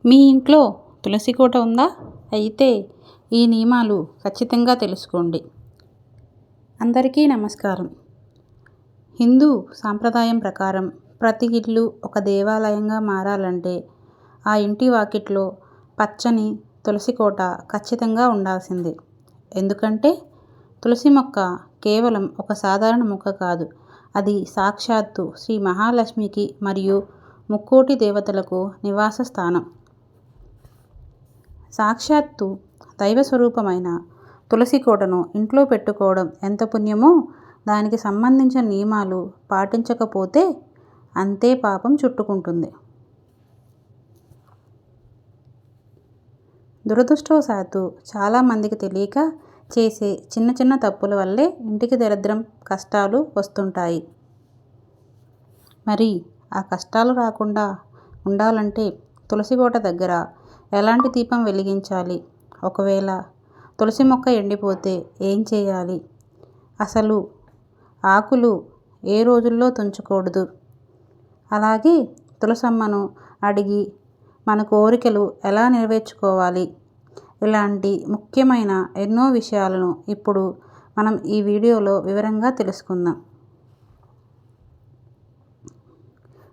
మీ ఇంట్లో తులసి కోట ఉందా? అయితే ఈ నియమాలు ఖచ్చితంగా తెలుసుకోండి. అందరికీ నమస్కారం. హిందూ సాంప్రదాయం ప్రకారం ప్రతి ఇల్లు ఒక దేవాలయంగా మారాలంటే ఆ ఇంటి వాకిట్లో పచ్చని తులసి కోట ఖచ్చితంగా ఉండాల్సిందే. ఎందుకంటే తులసి మొక్క కేవలం ఒక సాధారణ మొక్క కాదు. అది సాక్షాత్తు శ్రీ మహాలక్ష్మికి మరియు ముక్కోటి దేవతలకు నివాస స్థానం. సాక్షాత్తు దైవ స్వరూపమైన తులసి కోటను ఇంట్లో పెట్టుకోవడం ఎంత పుణ్యమో, దానికి సంబంధించిన నియమాలు పాటించకపోతే అంతే పాపం చుట్టుకుంటుంది. దురదృష్టవశాత్తు చాలామందికి తెలియక చేసే చిన్న చిన్న తప్పుల వల్లే ఇంటికి దరిద్రం, కష్టాలు వస్తుంటాయి. మరి ఆ కష్టాలు రాకుండా ఉండాలంటే తులసి కోట దగ్గర ఎలాంటి దీపం వెలిగించాలి? ఒకవేళ తులసి మొక్క ఎండిపోతే ఏం చేయాలి? అసలు ఆకులు ఏ రోజుల్లో తుంచకూడదు? అలాగే తులసమ్మను అడిగి మన కోరికలు ఎలా నెరవేర్చుకోవాలి? ఇలాంటి ముఖ్యమైన ఎన్నో విషయాలను ఇప్పుడు మనం ఈ వీడియోలో వివరంగా తెలుసుకుందాం.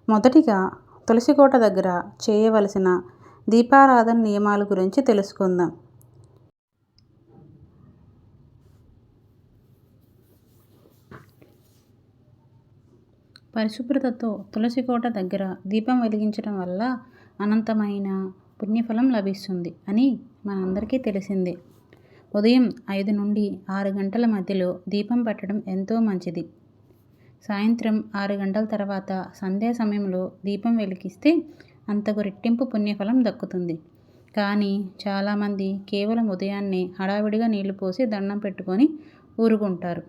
మొదటిగా తులసి కోట దగ్గర చేయవలసిన దీపారాధన నియమాల గురించి తెలుసుకుందాం. పరిశుభ్రతతో తులసి కోట దగ్గర దీపం వెలిగించడం వల్ల అనంతమైన పుణ్యఫలం లభిస్తుంది అని మనందరికీ తెలిసిందే. ఉదయం 5 నుండి 6 గంటల మధ్యలో దీపం పెట్టడం ఎంతో మంచిది. సాయంత్రం 6 గంటల తర్వాత సంధ్యా సమయంలో దీపం వెలిగిస్తే అంతకు రెట్టింపు పుణ్యఫలం దక్కుతుంది. కానీ చాలామంది కేవలం ఉదయాన్నే హడావిడిగా నీళ్లు పోసి దండం పెట్టుకొని ఊరుకుంటారు.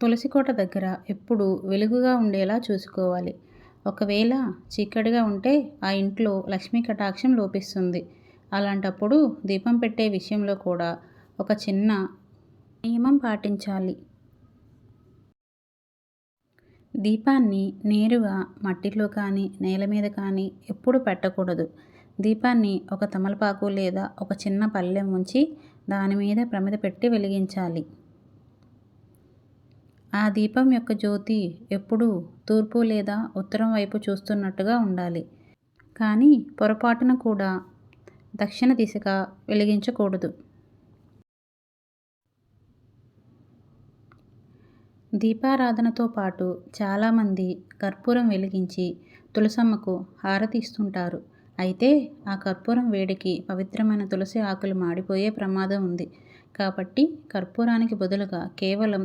తులసి కోట దగ్గర ఎప్పుడూ వెలుగుగా ఉండేలా చూసుకోవాలి. ఒకవేళ చీకటిగా ఉంటే ఆ ఇంట్లో లక్ష్మీ కటాక్షం లోపిస్తుంది. అలాంటప్పుడు దీపం పెట్టే విషయంలో కూడా ఒక చిన్న నియమం పాటించాలి. దీపాన్ని నేరుగా మట్టిలో కానీ నేల మీద కానీ ఎప్పుడు పెట్టకూడదు. దీపాన్ని ఒక తమలపాకు లేదా ఒక చిన్న పళ్ళెం ఉంచి దాని మీద ప్రమిద పెట్టి వెలిగించాలి. ఆ దీపం యొక్క జ్యోతి ఎప్పుడూ తూర్పు లేదా ఉత్తరం వైపు చూస్తున్నట్టుగా ఉండాలి. కానీ పొరపాటున కూడా దక్షిణ దిశగా వెలిగించకూడదు. దీపారాధనతో పాటు చాలామంది కర్పూరం వెలిగించి తులసమ్మకు హారతి ఇస్తుంటారు. అయితే ఆ కర్పూరం వేడికి పవిత్రమైన తులసి ఆకులు మాడిపోయే ప్రమాదం ఉంది. కాబట్టి కర్పూరానికి బదులుగా కేవలం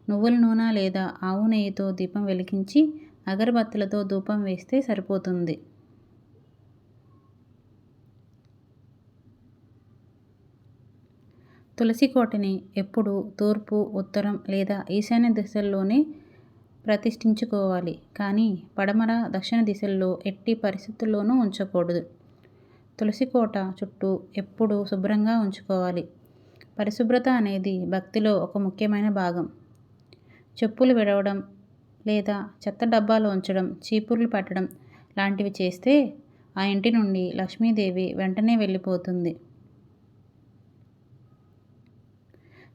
నువ్వుల నూనె లేదా ఆవు నెయ్యితో దీపం వెలిగించి అగరబత్తులతో ధూపం వేస్తే సరిపోతుంది. తులసి కోటని ఎప్పుడూ తూర్పు, ఉత్తరం లేదా ఈశాన్య దిశల్లోనే ప్రతిష్ఠించుకోవాలి. కానీ పడమర, దక్షిణ దిశల్లో ఎట్టి పరిస్థితుల్లోనూ ఉంచకూడదు. తులసి కోట చుట్టూ ఎప్పుడూ శుభ్రంగా ఉంచుకోవాలి. పరిశుభ్రత అనేది భక్తిలో ఒక ముఖ్యమైన భాగం. చెప్పులు విడవడం లేదా చెత్త డబ్బాలో ఉంచడం, చీపుర్లు పెట్టడం లాంటివి చేస్తే ఆ ఇంటి నుండి లక్ష్మీదేవి వెంటనే వెళ్ళిపోతుంది.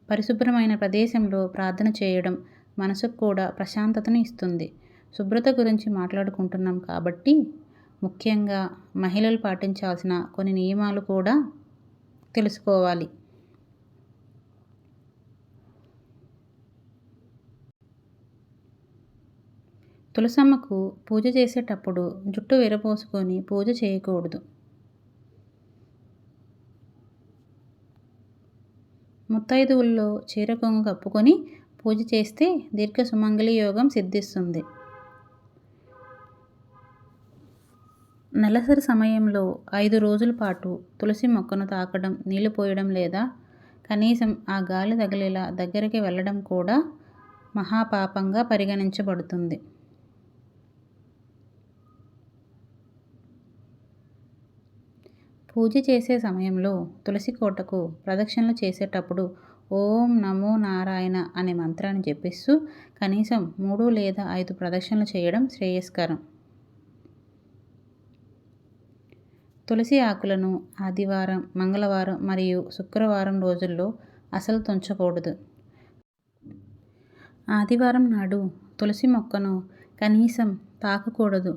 పరిశుభ్రమైన ప్రదేశంలో ప్రార్థన చేయడం మనసుకు కూడా ప్రశాంతతను ఇస్తుంది. శుభ్రత గురించి మాట్లాడుకుంటున్నాం కాబట్టి ముఖ్యంగా మహిళలు పాటించాల్సిన కొన్ని నియమాలు కూడా తెలుసుకోవాలి. తులసమ్మకు పూజ చేసేటప్పుడు జుట్టు విరబోసుకొని పూజ చేయకూడదు. ముత్తైదువుల్లో చీర కొంగు కప్పుకొని పూజ చేస్తే దీర్ఘ సుమంగళి యోగం సిద్ధిస్తుంది. నెలసరి సమయంలో 5 రోజుల పాటు తులసి మొక్కను తాకడం, నీళ్లు పోయడం లేదా కనీసం ఆ గాలి తగిలేలా దగ్గరికి వెళ్ళడం కూడా మహాపాపంగా పరిగణించబడుతుంది. పూజ చేసే సమయంలో తులసి కోటకు ప్రదక్షిణలు చేసేటప్పుడు ఓం నమో నారాయణ అనే మంత్రాన్ని జపిస్తూ కనీసం 3 లేదా 5 ప్రదక్షిణలు చేయడం శ్రేయస్కరం. తులసి ఆకులను ఆదివారం, మంగళవారం మరియు శుక్రవారం రోజుల్లో అసలు తుంచకూడదు. ఆదివారం నాడు తులసి మొక్కను కనీసం తాకకూడదు.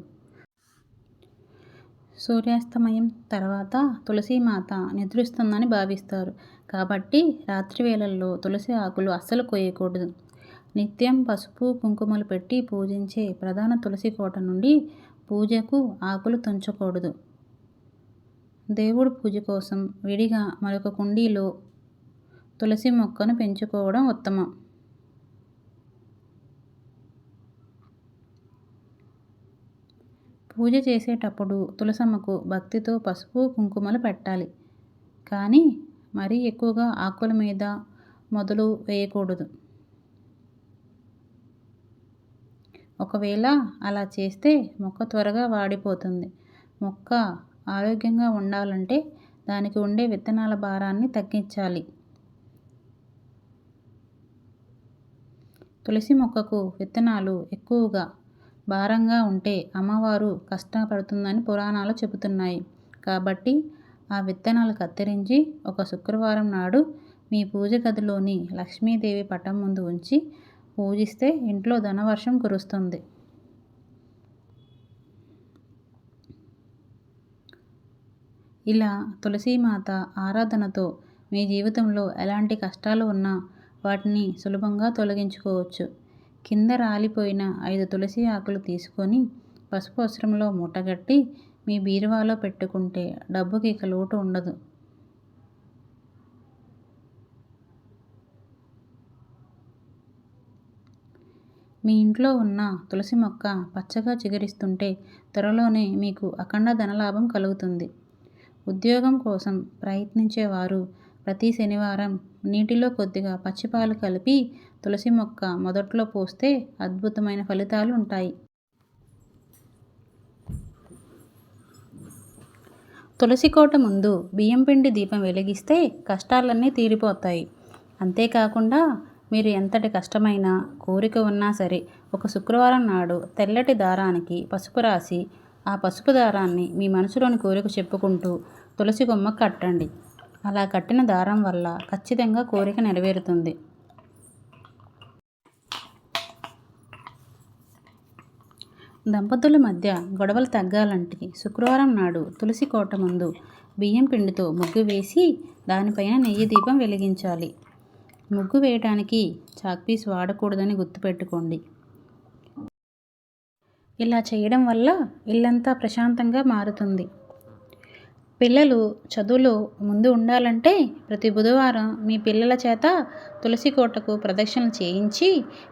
సూర్యాస్తమయం తర్వాత తులసీమాత నిద్రిస్తుందని భావిస్తారు. కాబట్టి రాత్రి వేళల్లో తులసి ఆకులు అస్సలు కోయకూడదు. నిత్యం పసుపు కుంకుమలు పెట్టి పూజించే ప్రధాన తులసి కోట నుండి పూజకు ఆకులు తుంచకూడదు. దేవుడి పూజ కోసం విడిగా మరొక కుండీలో తులసి మొక్కను పెంచుకోవడం ఉత్తమం. పూజ చేసేటప్పుడు తులసమ్మకు భక్తితో పసుపు కుంకుమలు పెట్టాలి. కానీ మరీ ఎక్కువగా ఆకుల మీద మొదలు వేయకూడదు. ఒకవేళ అలా చేస్తే మొక్క త్వరగా వాడిపోతుంది. మొక్క ఆరోగ్యంగా ఉండాలంటే దానికి ఉండే విత్తనాల భారాన్ని తగ్గించాలి. తులసి మొక్కకు విత్తనాలు ఎక్కువగా భారంగా ఉంటే అమ్మవారు కష్టపడుతుందని పురాణాలు చెబుతున్నాయి. కాబట్టి ఆ విత్తనాలు కత్తిరించి ఒక శుక్రవారం నాడు మీ పూజ గదిలోని లక్ష్మీదేవి పటం ముందు ఉంచి పూజిస్తే ఇంట్లో ధనవర్షం కురుస్తుంది. ఇలా తులసీమాత ఆరాధనతో మీ జీవితంలో ఎలాంటి కష్టాలు ఉన్నా వాటిని సులభంగా తొలగించుకోవచ్చు. కింద రాలిపోయిన 5 తులసి ఆకులు తీసుకొని పసుపు వస్త్రంలో మూటగట్టి మీ బీరువాలో పెట్టుకుంటే డబ్బుకి ఇక లోటు ఉండదు. మీ ఇంట్లో ఉన్న తులసి మొక్క పచ్చగా చిగురిస్తుంటే త్వరలోనే మీకు అఖండ ధనలాభం కలుగుతుంది. ఉద్యోగం కోసం ప్రయత్నించేవారు ప్రతి శనివారం నీటిలో కొద్దిగా పచ్చిపాలు కలిపి తులసి మొక్క మొదట్లో పోస్తే అద్భుతమైన ఫలితాలు ఉంటాయి. తులసి కోట ముందు బియ్యం పిండి దీపం వెలిగిస్తే కష్టాలన్నీ తీరిపోతాయి. అంతేకాకుండా మీరు ఎంతటి కష్టమైన కోరిక ఉన్నా సరే ఒక శుక్రవారం నాడు తెల్లటి దారానికి పసుపు రాసి ఆ పసుపు దారాన్ని మీ మనసులోని కోరిక చెప్పుకుంటూ తులసి కొమ్మకు కట్టండి. అలా కట్టిన దారం వల్ల ఖచ్చితంగా కోరిక నెరవేరుతుంది. దంపతుల మధ్య గొడవలు తగ్గాలంటే శుక్రవారం నాడు తులసి కోట ముందు బియ్యం పిండితో ముగ్గు వేసి దానిపైన నెయ్యి దీపం వెలిగించాలి. ముగ్గు వేయడానికి చాక్పీస్ వాడకూడదని గుర్తుపెట్టుకోండి. ఇలా చేయడం వల్ల ఇల్లంతా ప్రశాంతంగా మారుతుంది. పిల్లలు చదువులో ముందు ఉండాలంటే ప్రతి బుధవారం మీ పిల్లల చేత తులసి కోటకు ప్రదక్షిణలు చేయించి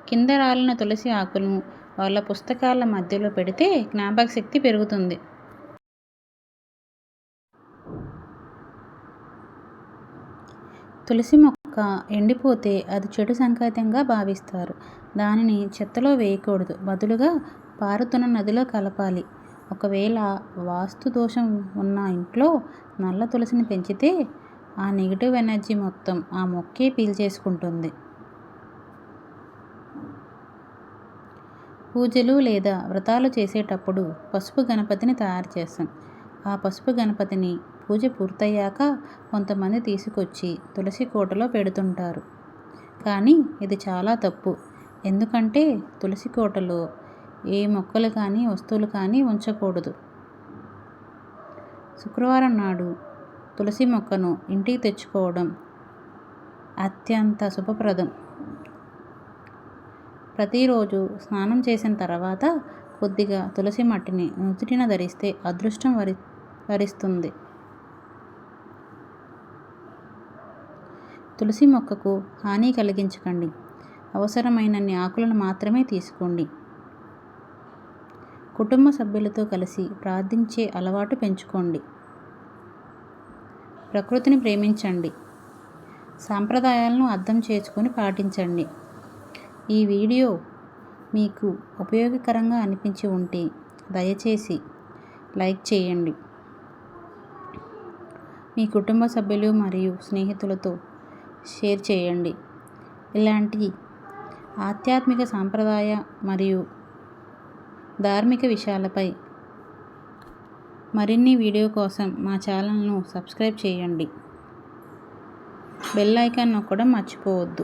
కింద రాలిన తులసి ఆకులను వాళ్ళ పుస్తకాల మధ్యలో పెడితే జ్ఞాపక శక్తి పెరుగుతుంది. తులసి మొక్క ఎండిపోతే అది చెడు సంకేతంగా భావిస్తారు. దానిని చెత్తలో వేయకూడదు. బదులుగా పారుతున్న నదిలో కలపాలి. ఒకవేళ వాస్తు దోషం ఉన్న ఇంట్లో నల్ల తులసిని పెంచితే ఆ నెగిటివ్ ఎనర్జీ మొత్తం ఆ మొక్కే పీల్చేసుకుంటుంది. పూజలు లేదా వ్రతాలు చేసేటప్పుడు పసుపు గణపతిని తయారు చేస్తాం. ఆ పసుపు గణపతిని పూజ పూర్తయ్యాక కొంతమంది తీసుకొచ్చి తులసి కోటలో పెడుతుంటారు. కానీ ఇది చాలా తప్పు. ఎందుకంటే తులసి కోటలో ఏ మొక్కలు కానీ వస్తువులు కానీ ఉంచకూడదు. శుక్రవారం నాడు తులసి మొక్కను ఇంటికి తెచ్చుకోవడం అత్యంత శుభప్రదం. ప్రతిరోజు స్నానం చేసిన తర్వాత కొద్దిగా తులసి మట్టిని నుదుటిన ధరిస్తే అదృష్టం వరిస్తుంది. తులసి మొక్కకు హాని కలిగించకండి. అవసరమైనన్ని ఆకులను మాత్రమే తీసుకోండి. కుటుంబ సభ్యులతో కలిసి ప్రార్థించే అలవాటు పెంచుకోండి. ప్రకృతిని ప్రేమించండి. సాంప్రదాయాలను అర్థం చేసుకొని పాటించండి. ఈ వీడియో మీకు ఉపయోగకరంగా అనిపించి ఉంటే దయచేసి లైక్ చేయండి. మీ కుటుంబ సభ్యులు మరియు స్నేహితులతో షేర్ చేయండి. ఇలాంటి ఆధ్యాత్మిక సాంప్రదాయ మరియు ధార్మిక విషయాలపై మరిన్ని వీడియో కోసం మా ఛానల్ను సబ్స్క్రైబ్ చేయండి. బెల్ ఐకాన్ నొక్కడం మర్చిపోవద్దు.